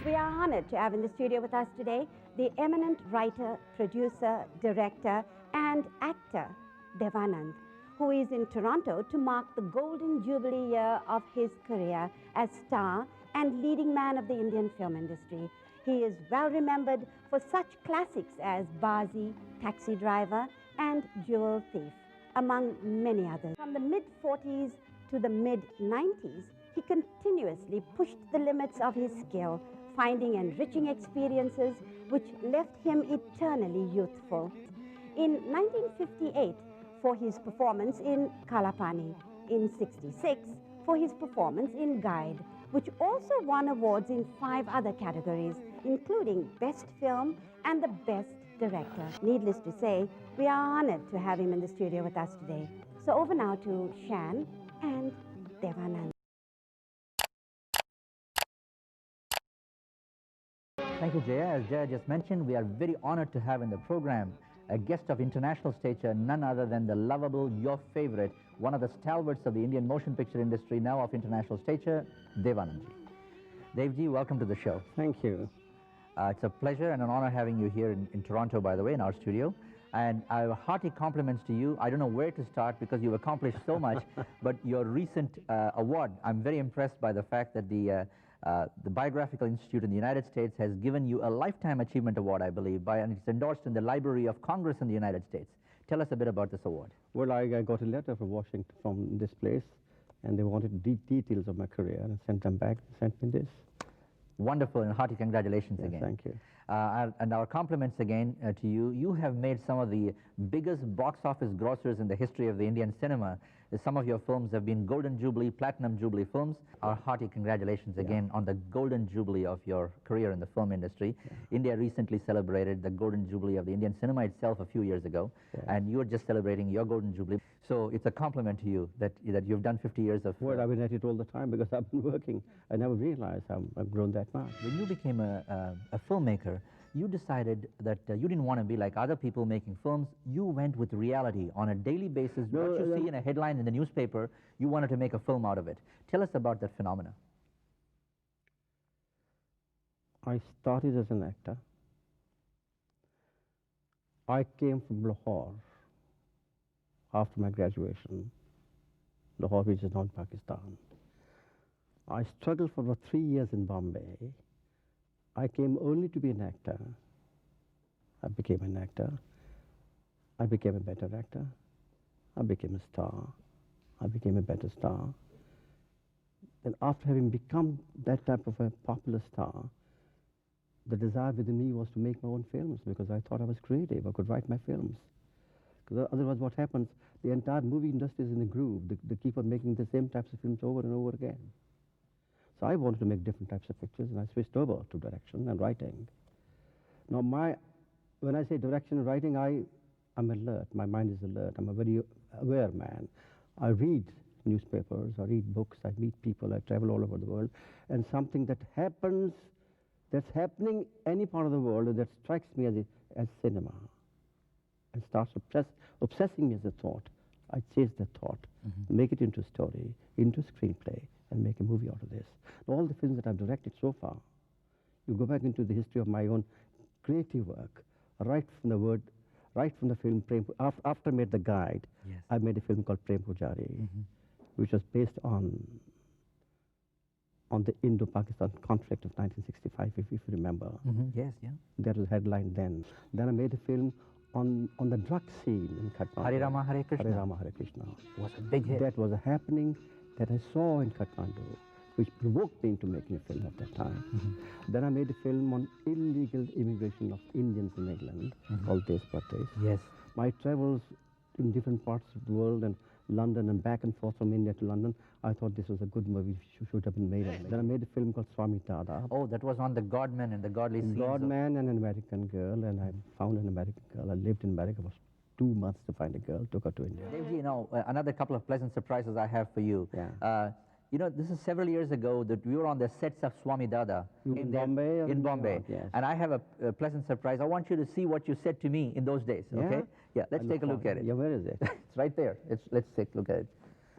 We are honored to have in the studio with us today the eminent writer, producer, director, and actor, Anand, who is in Toronto to mark the golden jubilee year of his career as star and leading man of the Indian film industry. He is well remembered for such classics as Bazi, Taxi Driver, and Jewel Thief, among many others. From the mid-40s to the mid-90s, he continuously pushed the limits of his skill, finding enriching experiences which left him eternally youthful. In 1958, for his performance in Kalapani, in 66, for his performance in Guide, which also won awards in 5 other categories, including Best Film and the Best Director. Needless to say, we are honored to have him in the studio with us today. So over now to Shan and Anand. Thank you, Jaya. As Jaya just mentioned, we are very honored to have in the program a guest of international stature, none other than the lovable, your favorite, one of the stalwarts of the Indian motion picture industry, now of international stature, Anand. Devji, welcome to the show. Thank you. It's a pleasure and an honor having you here in Toronto, by the way, in our studio. And I have hearty compliments to you. I don't know where to start because you've accomplished so much, but your recent award, I'm very impressed by the fact that the Biographical Institute in the United States has given you a Lifetime Achievement Award, I believe, and it's endorsed in the Library of Congress in the United States. Tell us a bit about this award. Well, I got a letter from Washington, from this place, and they wanted details of my career, and I sent them back, sent me this. Wonderful, and hearty congratulations again. Thank you. And our compliments again to you. You have made some of the biggest box office grossers in the history of the Indian cinema. Some of your films have been Golden Jubilee, Platinum Jubilee films. Our hearty congratulations again on the Golden Jubilee of your career in the film industry. India recently celebrated the Golden Jubilee of the Indian cinema itself a few years ago, and you're just celebrating your Golden Jubilee. So it's a compliment to you that you've done 50 years of... Well, I've been at it all the time because I've been working. I never realized I've grown that much. When you became a filmmaker, you decided that you didn't want to be like other people making films. You went with reality on a daily basis. What you see in a headline in the newspaper, you wanted to make a film out of it. Tell us about that phenomena. I started as an actor. I came from Lahore after my graduation, Lahore, which is now in Pakistan. I struggled for about 3 years in Bombay. I came only to be an actor. I became an actor. I became a better actor. I became a star. I became a better star. Then after having become that type of a popular star, the desire within me was to make my own films because I thought I was creative. I could write my films. Because otherwise what happens, the entire movie industry is in a groove. They keep on making the same types of films over and over again. So I wanted to make different types of pictures, and I switched over to direction and writing. Now, when I say direction and writing, I'm alert. My mind is alert. I'm a very aware man. I read newspapers, I read books, I meet people, I travel all over the world, and something that happens, that's happening any part of the world, and that strikes me as cinema, and starts obsessing me as a thought. I chase that thought, make it into a story, into a screenplay, and make a movie out of this. All the films that I've directed so far, you go back into the history of my own creative work, right from the film Prem, after I made The Guide, I made a film called Prem Pujari, which was based on the Indo-Pakistan conflict of 1965, if you remember. Yes, yeah. That was headline then. Then I made a film on the drug scene in Kathmandu. Hare Rama, Hare Krishna. Hare Rama, Hare Krishna. Was a big hit. That was a happening that I saw in Kathmandu, which provoked me into making a film at that time. Then I made a film on illegal immigration of Indians in England, called Des Pates. Yes. My travels in different parts of the world and London and back and forth from India to London, I thought this was a good movie, should have been made. Then I made a film called Swami Dada. Oh, that was on the Godman and the godly scenes. Godman and an American girl, and I found an American girl. I lived in America for 2 months to find a girl, took her to India. Devji, you know, another couple of pleasant surprises I have for you. You know, this is several years ago that we were on the sets of Swami Dada in Bombay. In Bombay. Yes. And I have a pleasant surprise. I want you to see what you said to me in those days, okay? Yeah, let's take a look at it. Yeah, where is it? It's right there. Let's take a look at it.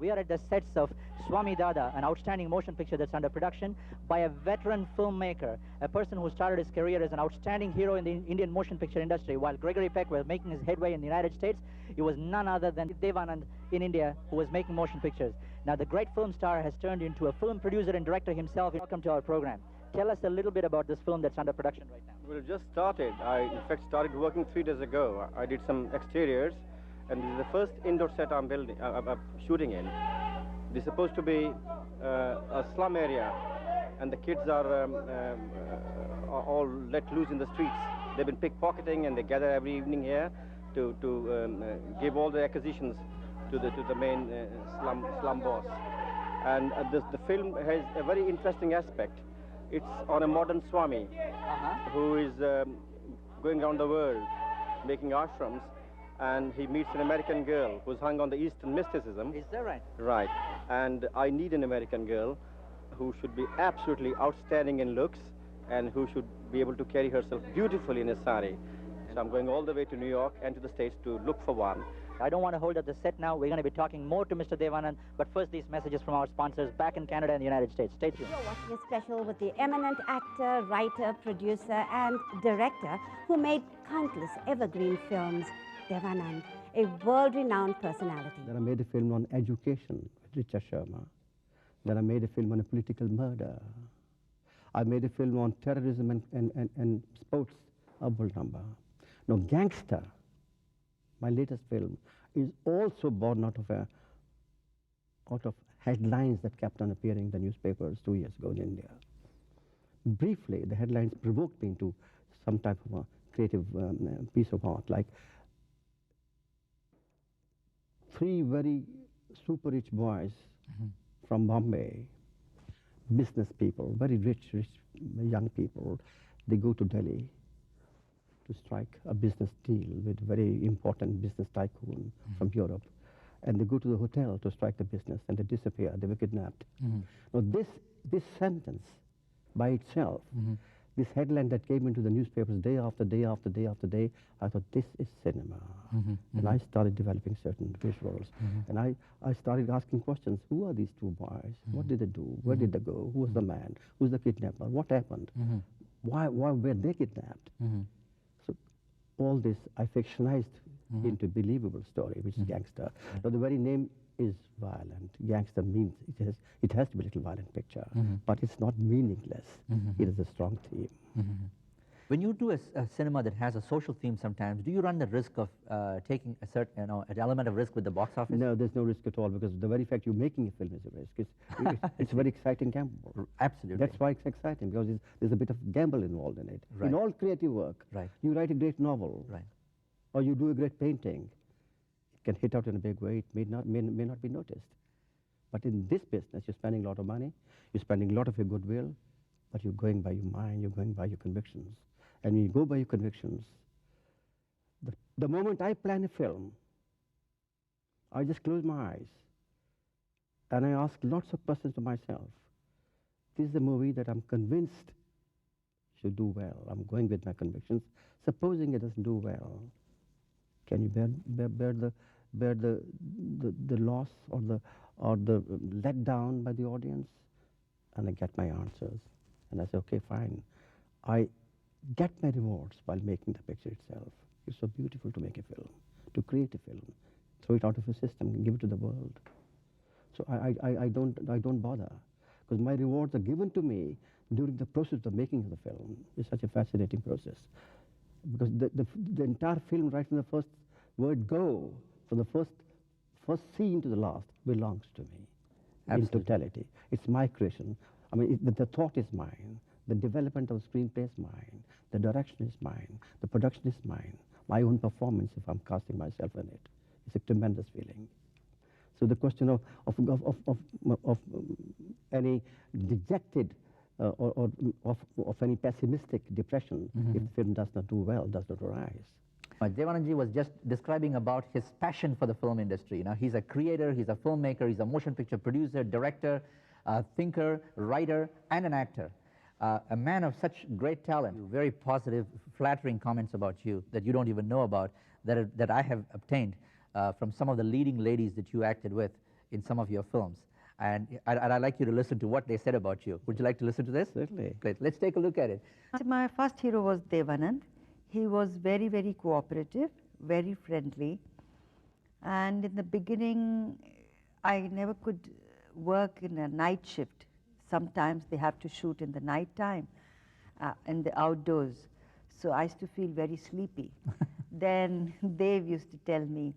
We are at the sets of Swami Dada, an outstanding motion picture that's under production by a veteran filmmaker, a person who started his career as an outstanding hero in the Indian motion picture industry. While Gregory Peck was making his headway in the United States, it was none other than Dev Anand in India who was making motion pictures. Now, the great film star has turned into a film producer and director himself. Welcome to our program. Tell us a little bit about this film that's under production right now. Well, it just started. I, in fact, started working 3 days ago. I did some exteriors, and this is the first indoor set I'm shooting in. It's supposed to be a slum area, and the kids are all let loose in the streets. They've been pickpocketing, and they gather every evening here to give all the acquisitions to the main slum boss. And the film has a very interesting aspect. It's on a modern Swami who is going around the world making ashrams, and he meets an American girl who's hung on the Eastern mysticism. Is that right? Right. And I need an American girl who should be absolutely outstanding in looks and who should be able to carry herself beautifully in a sari. So I'm going all the way to New York and to the States to look for one. I don't want to hold up the set now. We're going to be talking more to Mr. Dev Anand, but first these messages from our sponsors back in Canada and the United States. Stay tuned. You're watching a special with the eminent actor, writer, producer, and director who made countless evergreen films, Dev Anand, a world-renowned personality. Then I made a film on education with Richa Sharma. Then I made a film on a political murder. I made a film on terrorism and sports, Abul Namba. Now, Gangster, my latest film, is also born out of headlines that kept on appearing in the newspapers 2 years ago in India. Briefly, the headlines provoked me into some type of a creative piece of art, like 3 very super rich boys from Bombay, business people, very rich young people. They go to Delhi to strike a business deal with a very important business tycoon from Europe. And they go to the hotel to strike the business, and they disappear. They were kidnapped. Now, this sentence by itself, this headline that came into the newspapers day after day after day after day, I thought, this is cinema. And I started developing certain visuals. And I started asking questions. Who are these 2 boys? What did they do? Where did they go? Who was the man? Who's the kidnapper? What happened? Why were they kidnapped? So all this I fictionized into a believable story, which is Gangster. Now, the very name is violent. Gangster means it has to be a little violent picture, but it's not meaningless. It is a strong theme. When you do a cinema that has a social theme sometimes, do you run the risk of taking a certain, an element of risk with the box office? No, there's no risk at all, because the very fact you're making a film is a risk. It's a very exciting gamble. Absolutely. That's why it's exciting, because there's a bit of gamble involved in it. Right. In all creative work, you write a great novel, or you do a great painting. It can hit out in a big way. It may not be noticed. But in this business, you're spending a lot of money, you're spending a lot of your goodwill, but you're going by your mind, you're going by your convictions. And when you go by your convictions, the moment I plan a film, I just close my eyes and I ask lots of questions to myself. This is a movie that I'm convinced should do well. I'm going with my convictions. Supposing it doesn't do well, can you bear the loss or the let down by the audience? And I get my answers. And I say, okay, fine. I get my rewards while making the picture itself. It's so beautiful to make a film, to create a film, throw it out of a system, and give it to the world. So I don't bother, because my rewards are given to me during the process of making of the film. It's such a fascinating process, because the entire film, right from the first word go, from the first scene to the last, belongs to me. Absolutely. In totality. It's my creation. I mean, the thought is mine. The development of the screenplay is mine. The direction is mine. The production is mine. My own performance, if I'm casting myself in it, it's a tremendous feeling. So the question of any dejected or of any pessimistic depression, if the film does not do well, does not arise. Dev Anandji was just describing about his passion for the film industry. Now, he's a creator, he's a filmmaker, he's a motion picture producer, director, thinker, writer, and an actor. A man of such great talent. Very positive, flattering comments about you that you don't even know about, that I have obtained from some of the leading ladies that you acted with in some of your films. And I'd like you to listen to what they said about you. Would you like to listen to this? Certainly. Great. Let's take a look at it. My first hero was Devanand. He was very, very cooperative, very friendly. And in the beginning, I never could work in a night shift. Sometimes they have to shoot in the night time, in the outdoors. So I used to feel very sleepy. Then Dave used to tell me,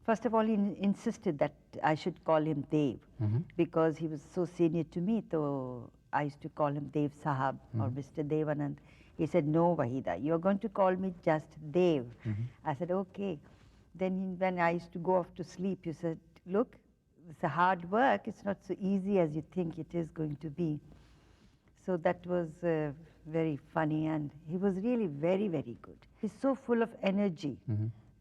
first of all, he insisted that I should call him Dev because he was so senior to me. So I used to call him Dev Sahab or Mr. Devanand. He said, no, Wahida, you're going to call me just Dev. I said, okay. Then when I used to go off to sleep, he said, look, it's a hard work. It's not so easy as you think it is going to be. So that was very funny, and he was really very, very good. He's so full of energy.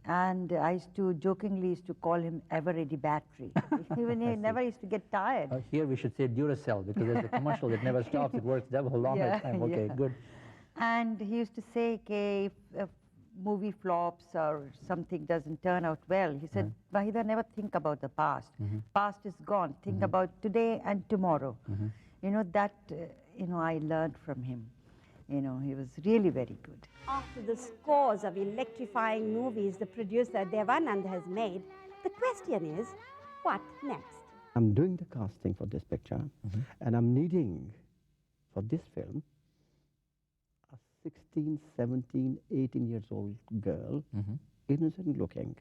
And I used to jokingly call him ever-ready battery. Even he never used to get tired. Here we should say Duracell, because there's a commercial that never stops. It works double longer time. Okay, good. And he used to say, okay, if movie flops or something doesn't turn out well, he said, Wahida, never think about the past. Past is gone. Think about today and tomorrow. You know, that, I learned from him. He was really very good. After the scores of electrifying movies the producer Devanand has made, the question is, what next? I'm doing the casting for this picture, and I'm needing, for this film, a 16, 17, 18 years old girl, innocent looking,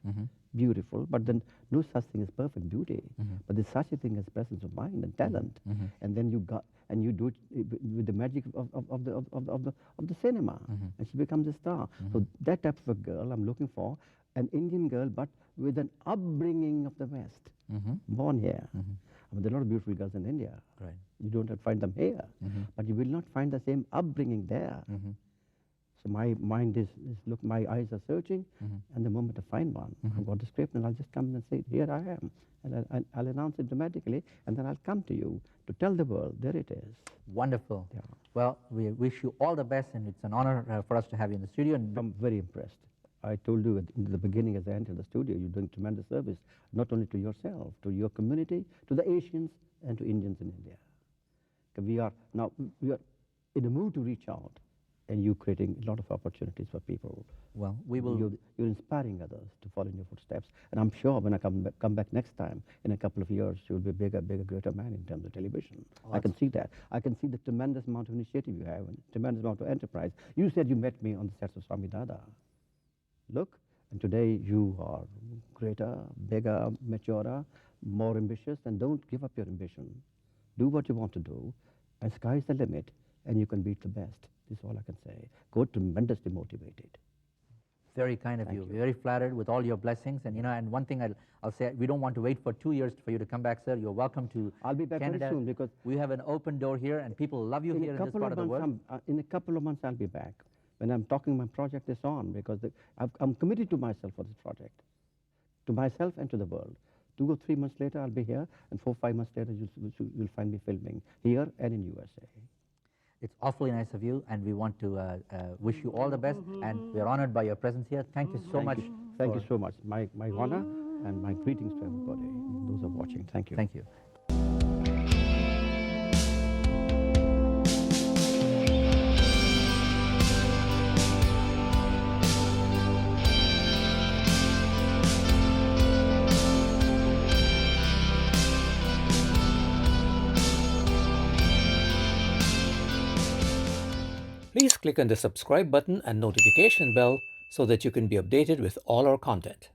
beautiful, but then no such thing as perfect beauty, but there's such a thing as presence of mind and talent, and then you do it with the magic of the cinema, and she becomes a star. So that type of a girl I'm looking for, an Indian girl, but with an upbringing of the West, born here. I mean, there are a lot of beautiful girls in India. Right. You don't have to find them here, but you will not find the same upbringing there. So my mind is look, my eyes are searching, and the moment I find one, I've got the script, and I'll just come and say, here I am. And I'll announce it dramatically, and then I'll come to you to tell the world, there it is. Wonderful. Yeah. Well, we wish you all the best, and it's an honor for us to have you in the studio. And I'm very impressed. I told you in the beginning as I entered the studio, you're doing tremendous service, not only to yourself, to your community, to the Asians, and to Indians in India. We are in a mood to reach out, and you're creating a lot of opportunities for people. Well, we will. You're inspiring others to follow in your footsteps, and I'm sure when I come back next time, in a couple of years, you'll be a bigger, greater man in terms of television. I can see that. I can see the tremendous amount of initiative you have, and tremendous amount of enterprise. You said you met me on the sets of Swami Dada. Look, and today you are greater, bigger, maturer, more ambitious, and don't give up your ambition. Do what you want to do, and sky's the limit, and you can beat the best. This is all I can say. Go tremendously motivated. Very kind of you. Very flattered with all your blessings. And and one thing I'll say, we don't want to wait for 2 years for you to come back, sir. You're welcome to I'll be back Canada. very soon, because we have an open door here, and people love you here in this part of the world. In a couple of months, I'll be back. When I'm talking, my project is on, because I'm committed to myself for this project, to myself and to the world. 2 or 3 months later, I'll be here, and 4 or 5 months later, you'll find me filming here and in USA. It's awfully nice of you, and we want to wish you all the best, and we're honored by your presence here. Thank you so much. Thank you so much. My honor and my greetings to everybody, those who are watching. Thank you. Thank you. Please click on the subscribe button and notification bell so that you can be updated with all our content.